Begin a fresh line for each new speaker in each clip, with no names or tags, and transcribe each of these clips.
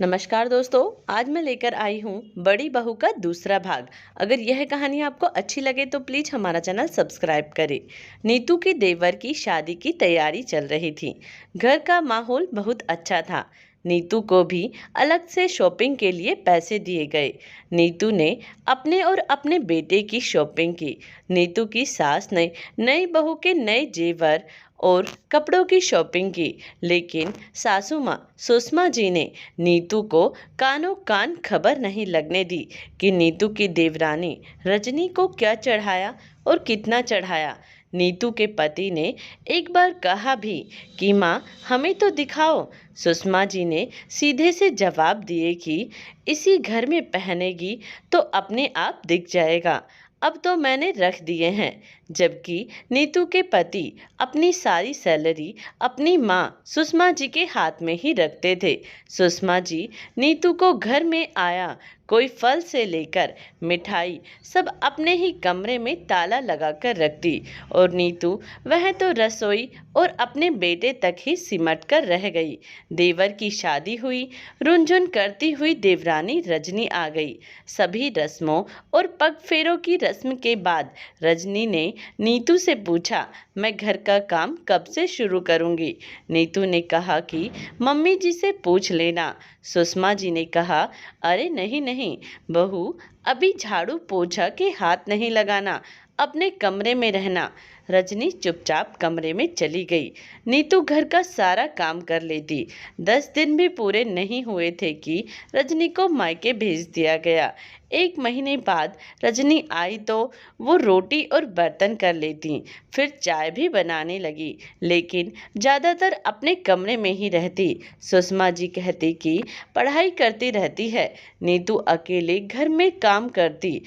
नमस्कार दोस्तों। आज मैं लेकर आई हूँ बड़ी बहू का दूसरा भाग। अगर यह कहानी आपको अच्छी लगे तो प्लीज हमारा चैनल सब्सक्राइब करें। नीतू के देवर की शादी की तैयारी चल रही थी। घर का माहौल बहुत अच्छा था। नीतू को भी अलग से शॉपिंग के लिए पैसे दिए गए। नीतू ने अपने और अपने बेटे की शॉपिंग की। नीतू की सास ने नई बहू के नए जेवर और कपड़ों की शॉपिंग की। लेकिन सासू माँ सुषमा जी ने नीतू को कानों कान खबर नहीं लगने दी कि नीतू की देवरानी रजनी को क्या चढ़ाया और कितना चढ़ाया। नीतू के पति ने एक बार कहा भी कि माँ हमें तो दिखाओ। सुषमा जी ने सीधे से जवाब दिए कि इसी घर में पहनेगी तो अपने आप दिख जाएगा। अब तो मैंने रख दिए हैं। जबकि नीतू के पति अपनी सारी सैलरी अपनी माँ सुषमा जी के हाथ में ही रखते थे। सुषमा जी नीतू को घर में आया कोई फल से लेकर मिठाई सब अपने ही कमरे में ताला लगाकर रखती और नीतू वह तो रसोई और अपने बेटे तक ही सिमट कर रह गई। देवर की शादी हुई। रुनझुन करती हुई देवरानी रजनी आ गई। सभी रस्मों और पग फेरों की रस्म के बाद रजनी ने नीतू से पूछा, मैं घर का काम कब से शुरू करूंगी? नीतू ने कहा कि मम्मी जी से पूछ लेना। सुषमा जी ने कहा, अरे नहीं नहीं बहू, अभी झाड़ू पोछा के हाथ नहीं लगाना, अपने कमरे में रहना। रजनी चुपचाप कमरे में चली गई। नीतू घर का सारा काम कर लेती। 10 दिन भी पूरे नहीं हुए थे कि रजनी को मायके भेज दिया गया। 1 महीने बाद रजनी आई तो वो रोटी और बर्तन कर लेती, फिर चाय भी बनाने लगी, लेकिन ज़्यादातर अपने कमरे में ही रहती। सुषमा जी कहती कि पढ़ाई करती रहती है। नीतू अकेले घर में काम करती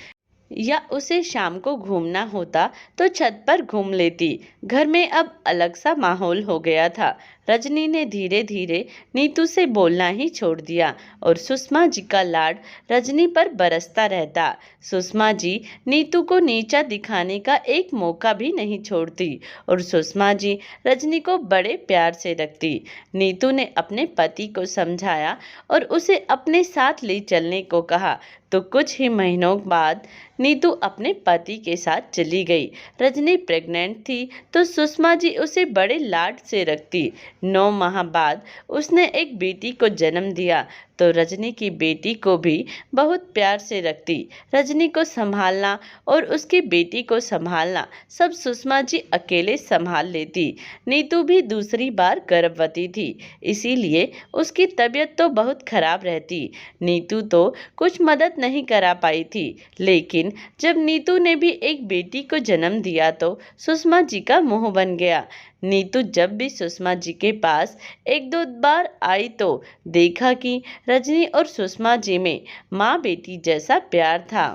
या उसे शाम को घूमना होता तो छत पर घूम लेती। घर में अब अलग सा माहौल हो गया था। रजनी ने धीरे धीरे नीतू से बोलना ही छोड़ दिया और सुषमा जी का लाड रजनी पर बरसता रहता। सुषमा जी नीतू को नीचा दिखाने का एक मौका भी नहीं छोड़ती और सुषमा जी रजनी को बड़े प्यार से रखती। नीतू ने अपने पति को समझाया और उसे अपने साथ ले चलने को कहा तो कुछ ही महीनों बाद नीतू अपने पति के साथ चली गई। रजनी प्रेग्नेंट थी तो सुषमा जी उसे बड़े लाड से रखती। 9 माह बाद उसने एक बेटी को जन्म दिया तो रजनी की बेटी को भी बहुत प्यार से रखती। रजनी को संभालना और उसकी बेटी को संभालना सब सुषमा जी अकेले संभाल लेती। नीतू भी दूसरी बार गर्भवती थी, इसीलिए उसकी तबीयत तो बहुत खराब रहती। नीतू तो कुछ मदद नहीं करा पाई थी, लेकिन जब नीतू ने भी एक बेटी को जन्म दिया तो सुषमा जी का मुंह बन गया। नीतू जब भी सुषमा जी के पास 1-2 बार आई तो देखा कि रजनी और सुषमा जी में माँ बेटी जैसा प्यार था।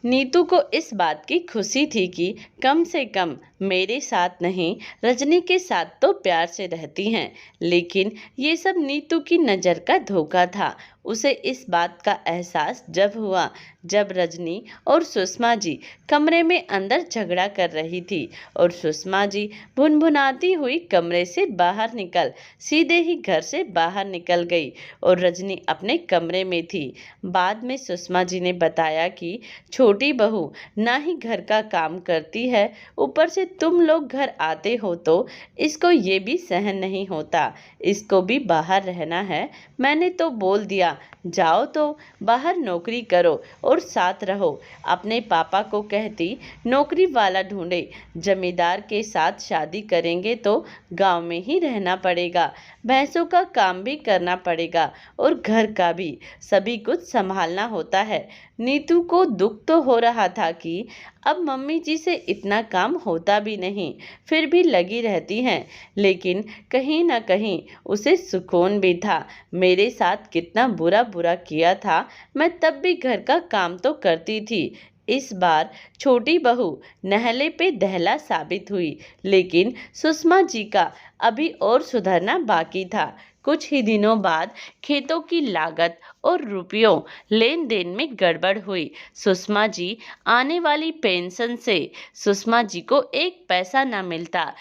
नीतू को इस बात की खुशी थी कि कम से कम मेरे साथ नहीं, रजनी के साथ तो प्यार से रहती हैं। लेकिन ये सब नीतू की नज़र का धोखा था। उसे इस बात का एहसास जब हुआ जब रजनी और सुषमा जी कमरे में अंदर झगड़ा कर रही थी और सुषमा जी भुनभुनाती हुई कमरे से बाहर निकल सीधे ही घर से बाहर निकल गई और रजनी अपने कमरे में थी। बाद में सुषमा जी ने बताया कि छोटी बहू ना ही घर का काम करती है, ऊपर से तुम लोग घर आते हो तो इसको ये भी सहन नहीं होता, इसको भी बाहर रहना है। मैंने तो बोल दिया जाओ तो बाहर नौकरी करो और साथ रहो। अपने पापा को कहती नौकरी वाला ढूंढे, जमींदार के साथ शादी करेंगे तो गांव में ही रहना पड़ेगा, भैंसों का काम भी करना पड़ेगा और घर का भी सभी कुछ संभालना होता है। नीतू को दुख तो हो रहा था कि अब मम्मी जी से इतना काम होता भी नहीं, फिर भी लगी रहती हैं, लेकिन कहीं ना कहीं उसे सुकून भी था। मेरे साथ कितना बुरा बुरा किया था, मैं तब भी घर का काम तो करती थी। इस बार छोटी बहू नहले पे दहला साबित हुई, लेकिन सुषमा जी का अभी और सुधरना बाकी था। कुछ ही दिनों बाद खेतों की लागत और रुपयों लेन देन में गड़बड़ हुई। सुषमा जी आने वाली पेंशन से सुषमा जी को एक पैसा न मिलता।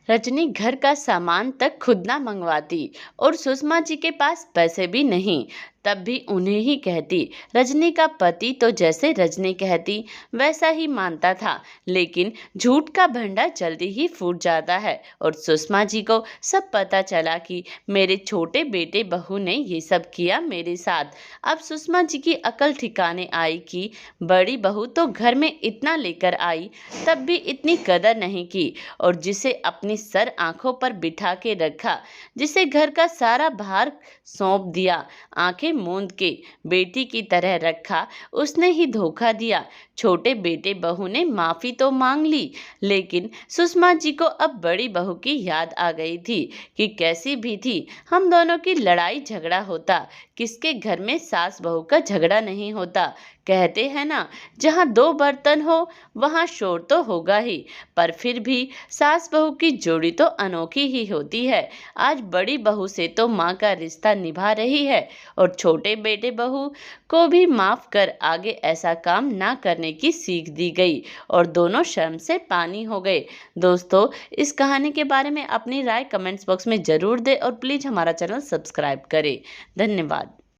रजनी घर का सामान तक खुद ना मंगवाती और सुषमा जी के पास पैसे भी नहीं, तब भी उन्हें ही कहती। रजनी का पति तो जैसे रजनी कहती वैसा ही मानता था, लेकिन झूठ का भंडा जल्दी ही फूट जाता है और सुषमा जी को सब पता चला कि मेरे छोटे बेटे बहू ने ये सब किया मेरे साथ। अब सुषमा जी की अकल ठिकाने आई कि बड़ी बहू तो घर में इतना लेकर आई, तब भी इतनी कदर नहीं की, और जिसे अपनी सर आंखों पर बिठा के रखा, जिसे घर का सारा भार सौंप दिया, आंखें मूंद के बेटी की तरह रखा, उसने ही धोखा दिया। छोटे बेटे बहू ने माफी तो मांग ली, लेकिन सुषमा जी को अब बड़ी बहू की याद आ गई थी कि कैसी भी थी हम दोनों की लड़ाई झगड़ा होता, किसके घर में सास बहू का झगड़ा नहीं होता। कहते हैं ना, जहाँ दो बर्तन हो वहाँ शोर तो होगा ही, पर फिर भी सास बहू की जोड़ी तो अनोखी ही होती है। आज बड़ी बहू से तो माँ का रिश्ता निभा रही है और छोटे बेटे बहू को भी माफ कर आगे ऐसा काम ना करने की सीख दी गई और दोनों शर्म से पानी हो गए। दोस्तों, इस कहानी के बारे में अपनी राय कमेंट्स बॉक्स में जरूर दें और प्लीज हमारा चैनल सब्सक्राइब करें। धन्यवाद।